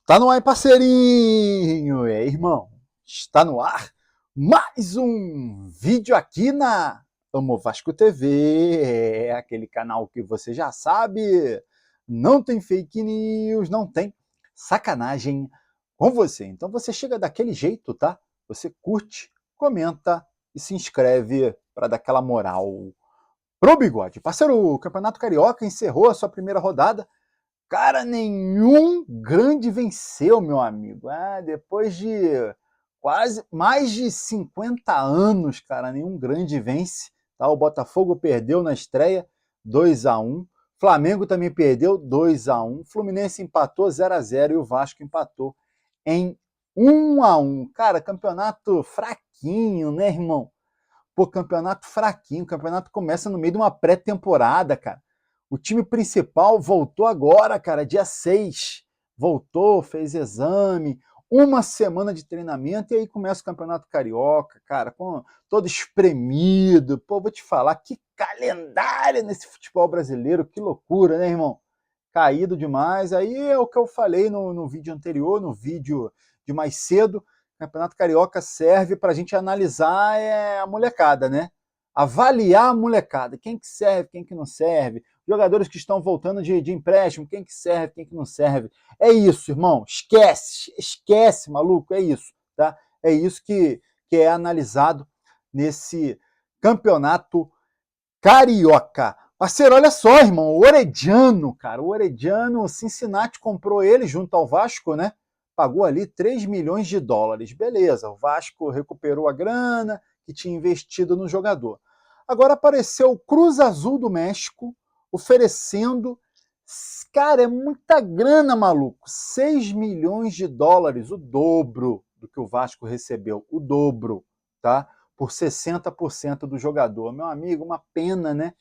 Tá no ar, parceirinho! É, irmão, está no ar mais um vídeo aqui na Amo Vasco TV, aquele canal que você já sabe, não tem fake news, não tem sacanagem com você. Então você chega daquele jeito, tá? Você curte, comenta e se inscreve para dar aquela moral pro bigode. Parceiro, o Campeonato Carioca encerrou a sua primeira rodada. Cara, nenhum grande venceu, meu amigo. Depois de quase mais de 50 anos, cara, nenhum grande vence. Tá? O Botafogo perdeu na estreia 2-1. Flamengo também perdeu 2-1. Fluminense empatou 0-0 e o Vasco empatou em 1-1. Cara, campeonato fraquinho, né, irmão? Pô, campeonato fraquinho. O campeonato começa no meio de uma pré-temporada, cara. O time principal voltou agora, cara, dia 6. Voltou, fez exame, uma semana de treinamento e aí começa o Campeonato Carioca, cara, com todo espremido. Pô, vou te falar, que calendário nesse futebol brasileiro, que loucura, né, irmão? Caído demais. Aí é o que eu falei no vídeo anterior, no vídeo de mais cedo. O Campeonato Carioca serve para a gente analisar a molecada, né? Avaliar a molecada. Quem que serve, quem que não serve. Jogadores que estão voltando de empréstimo, quem que serve, quem que não serve. É isso, irmão. Esquece, maluco. É isso, tá? É isso que é analisado nesse Campeonato Carioca. Parceiro, olha só, irmão, o Orediano, cara, o Orediano, o Cincinnati comprou ele junto ao Vasco, né? Pagou ali 3 milhões de dólares. Beleza, o Vasco recuperou a grana que tinha investido no jogador. Agora apareceu o Cruz Azul do México oferecendo, cara, é muita grana, maluco, 6 milhões de dólares, o dobro do que o Vasco recebeu, o dobro, tá? Por 60% do jogador. Meu amigo, uma pena, né?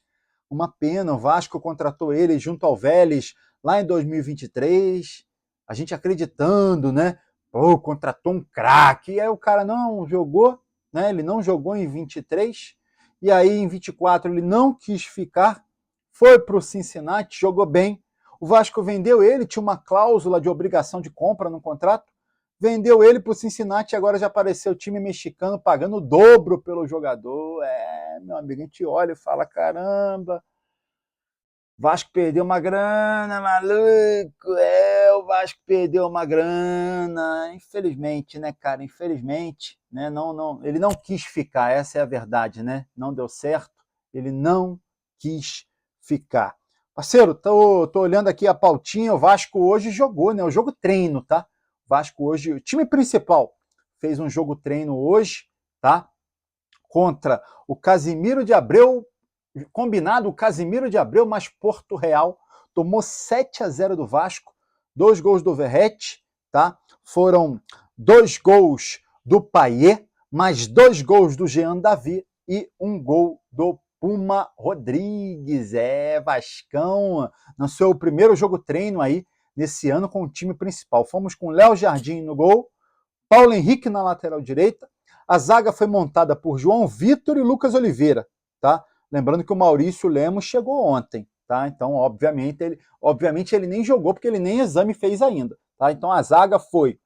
Uma pena. O Vasco contratou ele junto ao Vélez lá em 2023. A gente acreditando, né? Pô, contratou um craque. E aí o cara não jogou, né? Ele não jogou em 23. E aí em 24 ele não quis ficar. Foi para o Cincinnati, jogou bem. O Vasco vendeu ele, tinha uma cláusula de obrigação de compra no contrato. Vendeu ele para o Cincinnati e agora já apareceu o time mexicano pagando o dobro pelo jogador. Meu amigo, a gente olha e fala, caramba, Vasco perdeu uma grana, maluco. O Vasco perdeu uma grana. Infelizmente, né, cara? Infelizmente, né? Não, ele não quis ficar, essa é a verdade, né? Não deu certo. Ele não quis ficar. Parceiro, tô olhando aqui a pautinha. O Vasco hoje jogou, né? O jogo treino, tá? O Vasco hoje, o time principal fez um jogo treino hoje, tá? Contra o Casimiro de Abreu, combinado o Casimiro de Abreu mais Porto Real, tomou 7-0 do Vasco, 2 gols do Verrete, tá? Foram 2 gols do Payet, mais 2 gols do Jean Davi e 1 gol do Puma Rodrigues. Vascão, no seu primeiro jogo treino aí nesse ano com o time principal. Fomos com Léo Jardim no gol, Paulo Henrique na lateral direita. A zaga foi montada por João Vitor e Lucas Oliveira, tá? Lembrando que o Maurício Lemos chegou ontem, tá? Então, obviamente ele nem jogou porque ele nem exame fez ainda, tá? Então a zaga foi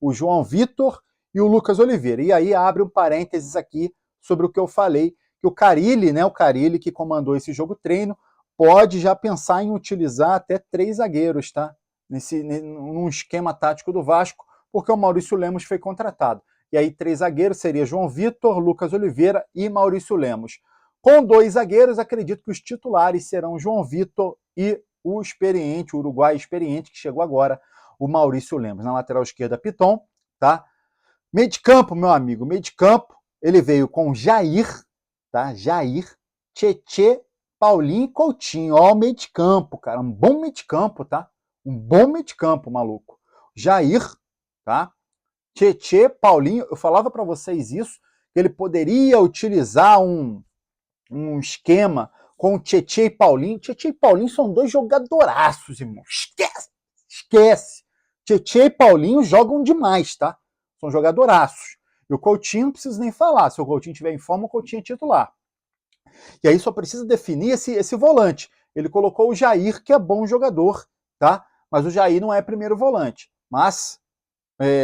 o João Vitor e o Lucas Oliveira. E aí abre um parênteses aqui sobre o que eu falei, que o Carille, né, o Carille que comandou esse jogo treino, pode já pensar em utilizar até 3 zagueiros, tá? Num esquema tático do Vasco, porque o Maurício Lemos foi contratado. E aí 3 zagueiros seria João Vitor, Lucas Oliveira e Maurício Lemos. Com 2 zagueiros, acredito que os titulares serão João Vitor e o experiente, o uruguai experiente que chegou agora, o Maurício Lemos. Na lateral esquerda, Piton, tá? Meio de campo, meu amigo, meio de campo, ele veio com Jair, tá? Jair, Tietê, Paulinho e Coutinho. Ó, o meio de campo, cara, um bom meio de campo, tá? Um bom meio de campo, maluco. Jair, tá? Tietê, Paulinho, eu falava para vocês isso, que ele poderia utilizar um esquema com Tietê e Paulinho. Tietê e Paulinho são 2 jogadoraços, irmão. Esquece. Tietê e Paulinho jogam demais, tá? São jogadoraços. E o Coutinho não preciso nem falar. Se o Coutinho estiver em forma, o Coutinho é titular. E aí só precisa definir esse volante. Ele colocou o Jair, que é bom jogador, tá? Mas o Jair não é primeiro volante. Mas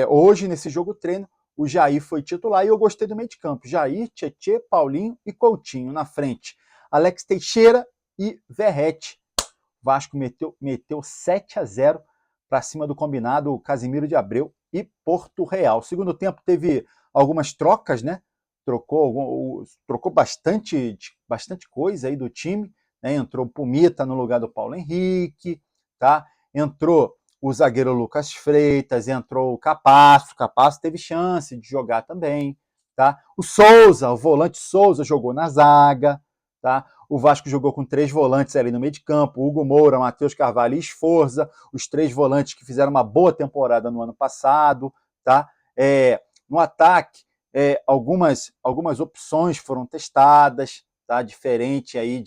hoje, nesse jogo treino, o Jair foi titular e eu gostei do meio de campo. Jair, Tietê, Paulinho e Coutinho na frente. Alex Teixeira e Verratti. Vasco meteu 7-0 para cima do combinado Casimiro de Abreu e Porto Real. Segundo tempo teve algumas trocas, né? Trocou bastante coisa aí do time, né? Entrou o Pumita no lugar do Paulo Henrique, tá? Entrou o zagueiro Lucas Freitas, entrou o Capasso teve chance de jogar também, tá? O volante Souza jogou na zaga, tá? O Vasco jogou com 3 volantes ali no meio de campo, Hugo Moura, Matheus Carvalho e Sforza, os 3 volantes que fizeram uma boa temporada no ano passado, tá? No ataque, algumas opções foram testadas, tá? Diferente aí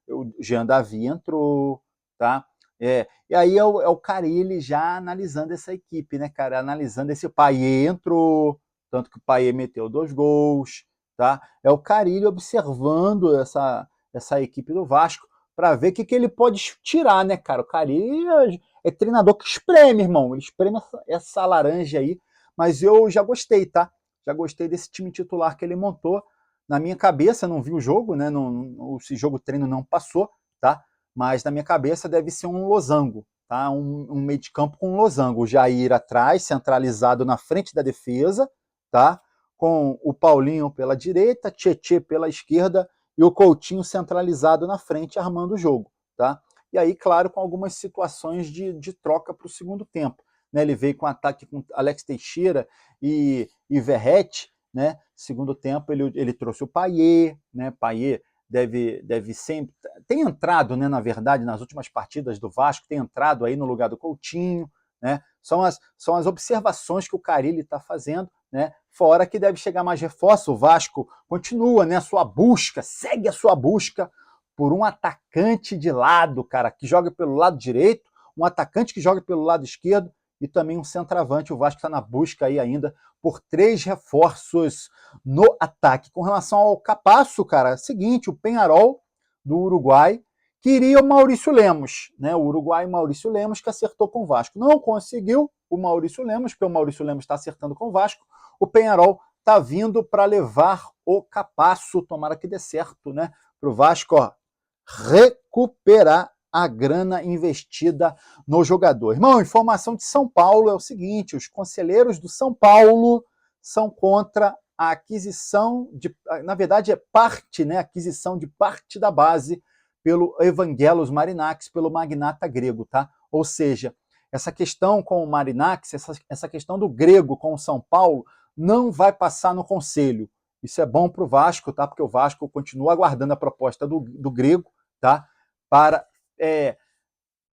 o Jean Davi entrou, tá? E aí é o Carille já analisando essa equipe, né, cara? Analisando esse Payet entrou, tanto que o Payet meteu 2 gols, tá? É o Carille observando essa equipe do Vasco para ver o que ele pode tirar, né, cara? O Carille é treinador que espreme, irmão. Ele espreme essa laranja aí. Mas eu já gostei, tá? Já gostei desse time titular que ele montou. Na minha cabeça, não vi o jogo, né? Esse jogo treino não passou, tá? Mas na minha cabeça deve ser um losango, tá? Um meio de campo com um losango. O Jair atrás, centralizado na frente da defesa, tá? Com o Paulinho pela direita, Tietê pela esquerda e o Coutinho centralizado na frente, armando o jogo, tá? E aí, claro, com algumas situações de troca para o segundo tempo. Né? Ele veio com ataque com Alex Teixeira e Verratti, né? Segundo tempo ele trouxe o Payet, né? Payet deve sempre... Tem entrado, né, na verdade, nas últimas partidas do Vasco, tem entrado aí no lugar do Coutinho, né? São as observações que o Carille está fazendo, né? Fora que deve chegar mais reforço. O Vasco continua, né, segue a sua busca por um atacante de lado, cara, que joga pelo lado direito, um atacante que joga pelo lado esquerdo e também um centroavante. O Vasco está na busca aí ainda por 3 reforços no ataque. Com relação ao Capasso, cara, é o seguinte, o Peñarol do Uruguai queria o Maurício Lemos, né? O Uruguai Maurício Lemos que acertou com o Vasco. Não conseguiu o Maurício Lemos, porque o Maurício Lemos está acertando com o Vasco. O Peñarol está vindo para levar o Capasso, tomara que dê certo, né? Para o Vasco, ó, recuperar a grana investida no jogador. Irmão, informação de São Paulo é o seguinte, os conselheiros do São Paulo são contra a aquisição na verdade é parte, né, aquisição de parte da base pelo Evangelos Marinakis, pelo magnata grego, tá? Ou seja, essa questão com o Marinakis, essa questão do grego com o São Paulo não vai passar no conselho. Isso é bom para o Vasco, tá? Porque o Vasco continua aguardando a proposta do grego, tá? Para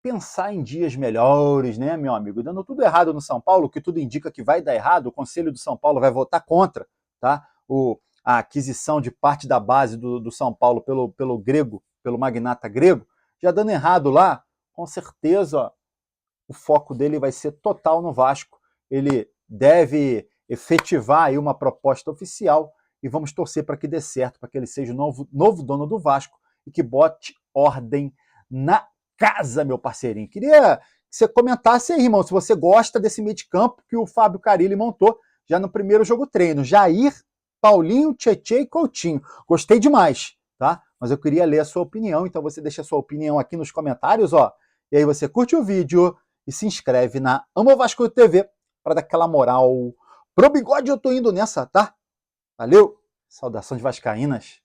pensar em dias melhores, né, meu amigo? Dando tudo errado no São Paulo, que tudo indica que vai dar errado, o Conselho do São Paulo vai votar contra, tá? A aquisição de parte da base do São Paulo pelo grego, pelo magnata grego, já dando errado lá, com certeza ó, o foco dele vai ser total no Vasco. Ele deve efetivar aí uma proposta oficial e vamos torcer para que dê certo, para que ele seja o novo dono do Vasco e que bote ordem na casa, meu parceirinho. Queria que você comentasse aí, irmão, se você gosta desse meio de campo que o Fábio Carille montou já no primeiro jogo treino. Jair, Paulinho, Tietê e Coutinho. Gostei demais, tá? Mas eu queria ler a sua opinião, então você deixa a sua opinião aqui nos comentários, ó. E aí você curte o vídeo e se inscreve na Amo Vasco TV para dar aquela moral. Pro bigode eu tô indo nessa, tá? Valeu! Saudações vascaínas!